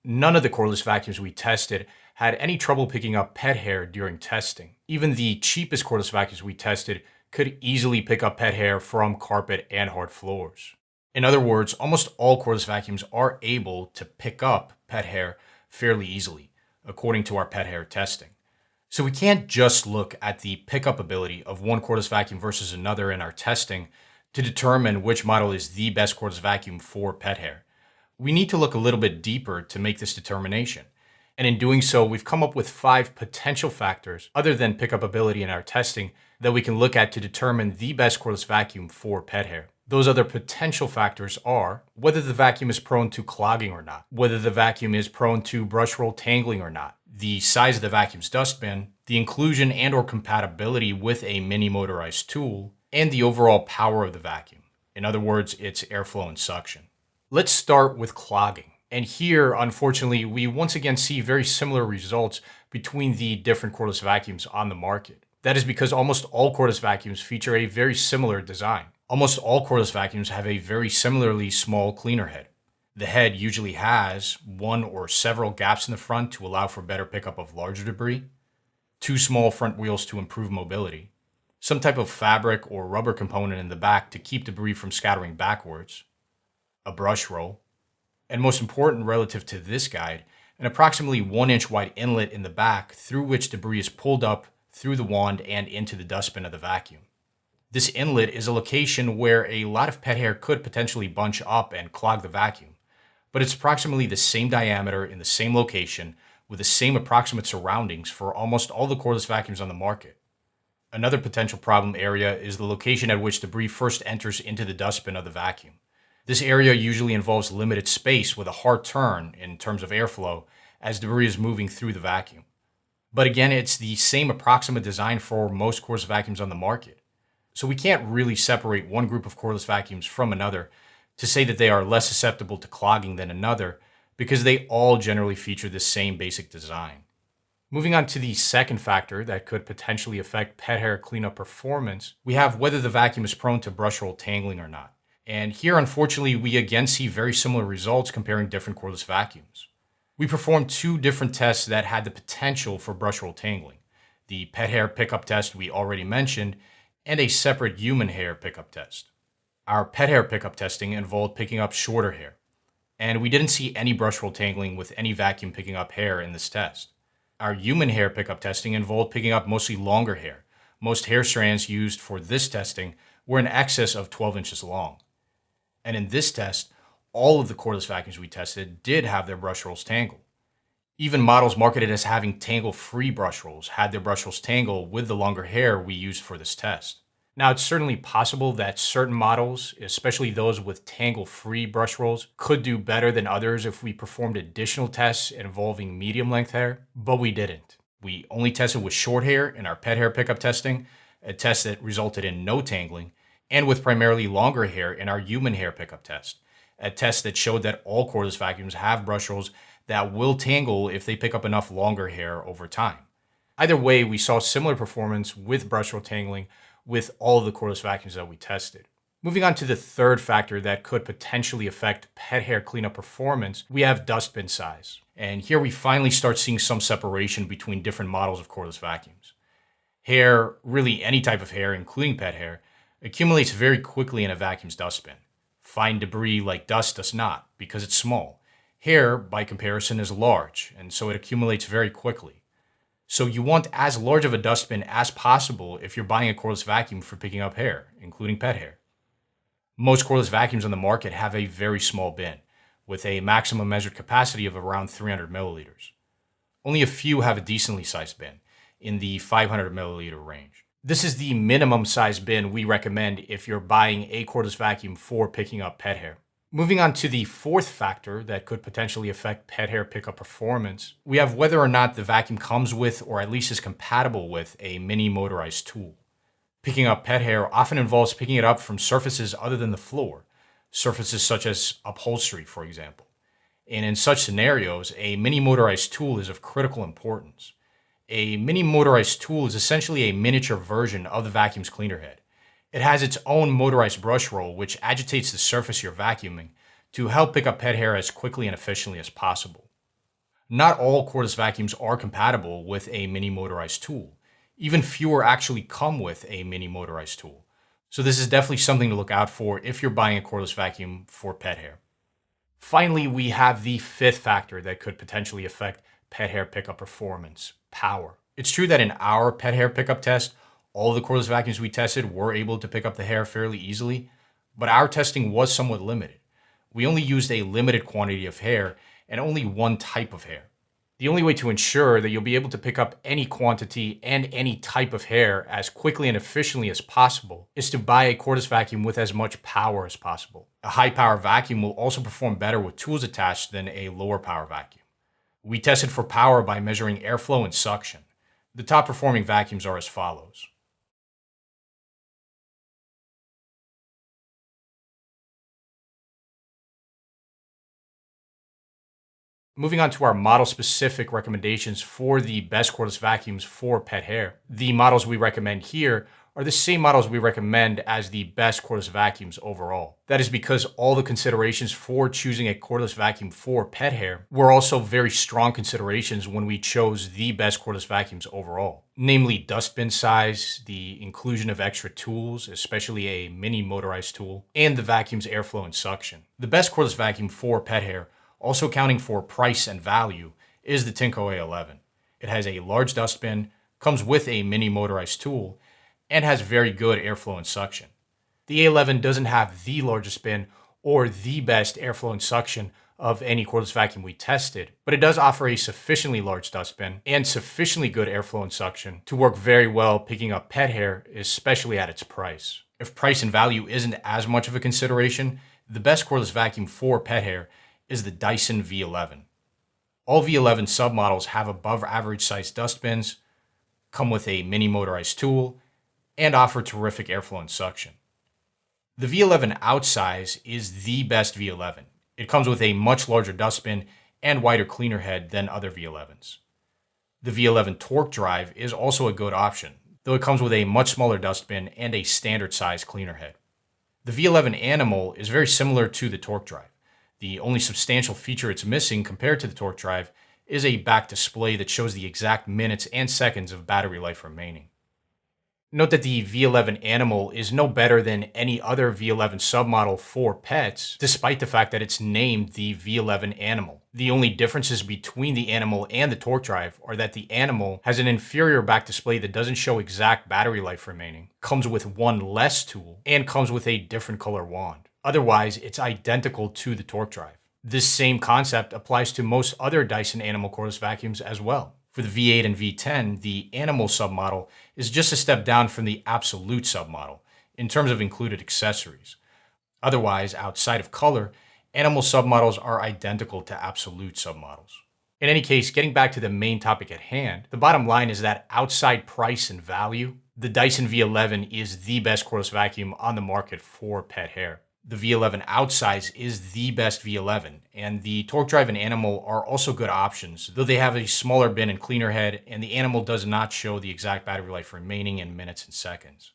None of the cordless vacuums we tested had any trouble picking up pet hair during testing. Even the cheapest cordless vacuums we tested could easily pick up pet hair from carpet and hard floors. In other words, almost all cordless vacuums are able to pick up pet hair fairly easily, according to our pet hair testing. So we can't just look at the pickup ability of one cordless vacuum versus another in our testing to determine which model is the best cordless vacuum for pet hair. We need to look a little bit deeper to make this determination. And in doing so, we've come up with 5 potential factors other than pickup ability in our testing that we can look at to determine the best cordless vacuum for pet hair. Those other potential factors are whether the vacuum is prone to clogging or not, whether the vacuum is prone to brush roll tangling or not, the size of the vacuum's dustbin, the inclusion and or compatibility with a mini motorized tool, and the overall power of the vacuum. In other words, its airflow and suction. Let's start with clogging. And here, unfortunately, we once again see very similar results between the different cordless vacuums on the market. That is because almost all cordless vacuums feature a very similar design. Almost all cordless vacuums have a very similarly small cleaner head. The head usually has one or several gaps in the front to allow for better pickup of larger debris, 2 small front wheels to improve mobility, some type of fabric or rubber component in the back to keep debris from scattering backwards, a brush roll, and most important relative to this guide, an approximately 1-inch wide inlet in the back through which debris is pulled up through the wand and into the dustbin of the vacuum. This inlet is a location where a lot of pet hair could potentially bunch up and clog the vacuum, but it's approximately the same diameter in the same location with the same approximate surroundings for almost all the cordless vacuums on the market. Another potential problem area is the location at which debris first enters into the dustbin of the vacuum. This area usually involves limited space with a hard turn in terms of airflow as debris is moving through the vacuum. But again, it's the same approximate design for most cordless vacuums on the market. So we can't really separate one group of cordless vacuums from another to say that they are less susceptible to clogging than another because they all generally feature the same basic design. Moving on to the second factor that could potentially affect pet hair cleanup performance, we have whether the vacuum is prone to brush roll tangling or not. And here, unfortunately, we again see very similar results comparing different cordless vacuums. We performed 2 different tests that had the potential for brush roll tangling. The pet hair pickup test we already mentioned, and a separate human hair pickup test. Our pet hair pickup testing involved picking up shorter hair, and we didn't see any brush roll tangling with any vacuum picking up hair in this test. Our human hair pickup testing involved picking up mostly longer hair. Most hair strands used for this testing were in excess of 12 inches long. And in this test, all of the cordless vacuums we tested did have their brush rolls tangle. Even models marketed as having tangle-free brush rolls had their brush rolls tangle with the longer hair we used for this test. Now, it's certainly possible that certain models, especially those with tangle-free brush rolls, could do better than others if we performed additional tests involving medium-length hair, but we didn't. We only tested with short hair in our pet hair pickup testing, a test that resulted in no tangling, and with primarily longer hair in our human hair pickup test, a test that showed that all cordless vacuums have brush rolls that will tangle if they pick up enough longer hair over time. Either way, we saw similar performance with brush roll tangling with all of the cordless vacuums that we tested. Moving on to the third factor that could potentially affect pet hair cleanup performance, we have dustbin size. And here we finally start seeing some separation between different models of cordless vacuums. Hair, really any type of hair, including pet hair, accumulates very quickly in a vacuum's dustbin. Fine debris like dust does not, because it's small. Hair, by comparison, is large, and so it accumulates very quickly. So you want as large of a dustbin as possible if you're buying a cordless vacuum for picking up hair, including pet hair. Most cordless vacuums on the market have a very small bin, with a maximum measured capacity of around 300 milliliters. Only a few have a decently sized bin, in the 500 milliliter range. This is the minimum size bin we recommend if you're buying a cordless vacuum for picking up pet hair. Moving on to the fourth factor that could potentially affect pet hair pickup performance, we have whether or not the vacuum comes with or at least is compatible with a mini motorized tool. Picking up pet hair often involves picking it up from surfaces other than the floor, surfaces such as upholstery, for example. And in such scenarios, a mini motorized tool is of critical importance. A mini motorized tool is essentially a miniature version of the vacuum's cleaner head. It has its own motorized brush roll, which agitates the surface you're vacuuming to help pick up pet hair as quickly and efficiently as possible. Not all cordless vacuums are compatible with a mini motorized tool. Even fewer actually come with a mini motorized tool. So this is definitely something to look out for if you're buying a cordless vacuum for pet hair. Finally, we have the fifth factor that could potentially affect pet hair pickup performance: power. It's true that in our pet hair pickup test, all of the cordless vacuums we tested were able to pick up the hair fairly easily, but our testing was somewhat limited. We only used a limited quantity of hair and only one type of hair. The only way to ensure that you'll be able to pick up any quantity and any type of hair as quickly and efficiently as possible is to buy a cordless vacuum with as much power as possible. A high power vacuum will also perform better with tools attached than a lower power vacuum. We tested for power by measuring airflow and suction. The top performing vacuums are as follows. Moving on to our model-specific recommendations for the best cordless vacuums for pet hair. The models we recommend here are the same models we recommend as the best cordless vacuums overall. That is because all the considerations for choosing a cordless vacuum for pet hair were also very strong considerations when we chose the best cordless vacuums overall. Namely, dustbin size, the inclusion of extra tools, especially a mini motorized tool, and the vacuum's airflow and suction. The best cordless vacuum for pet hair, also accounting for price and value, is the Tineco A11. It has a large dustbin, comes with a mini motorized tool, and has very good airflow and suction. The A11 doesn't have the largest bin or the best airflow and suction of any cordless vacuum we tested, but it does offer a sufficiently large dustbin and sufficiently good airflow and suction to work very well picking up pet hair, especially at its price. If price and value isn't as much of a consideration, the best cordless vacuum for pet hair is the Dyson V11. All V11 submodels have above average sized dustbins, come with a mini motorized tool, and offer terrific airflow and suction. The V11 Outsize is the best V11. It comes with a much larger dustbin and wider cleaner head than other V11s. The V11 Torque Drive is also a good option, though it comes with a much smaller dustbin and a standard size cleaner head. The V11 Animal is very similar to the Torque Drive. The only substantial feature it's missing compared to the Torque Drive is a back display that shows the exact minutes and seconds of battery life remaining. Note that the V11 Animal is no better than any other V11 submodel for pets, despite the fact that it's named the V11 Animal. The only differences between the Animal and the Torque Drive are that the Animal has an inferior back display that doesn't show exact battery life remaining, comes with one less tool, and comes with a different color wand. Otherwise, it's identical to the Torque Drive. This same concept applies to most other Dyson Animal cordless vacuums as well. For the V8 and V10, the Animal submodel is just a step down from the Absolute submodel in terms of included accessories. Otherwise, outside of color, Animal submodels are identical to Absolute submodels. In any case, getting back to the main topic at hand, the bottom line is that outside price and value, the Dyson V11 is the best cordless vacuum on the market for pet hair. The V11 Outsize is the best V11, and the Torque Drive and Animal are also good options, though they have a smaller bin and cleaner head, and the Animal does not show the exact battery life remaining in minutes and seconds.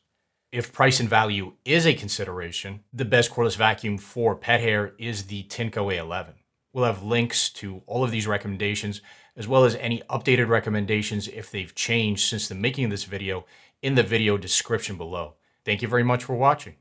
If price and value is a consideration, the best cordless vacuum for pet hair is the Tineco A11. We'll have links to all of these recommendations, as well as any updated recommendations if they've changed since the making of this video, in the video description below. Thank you very much for watching.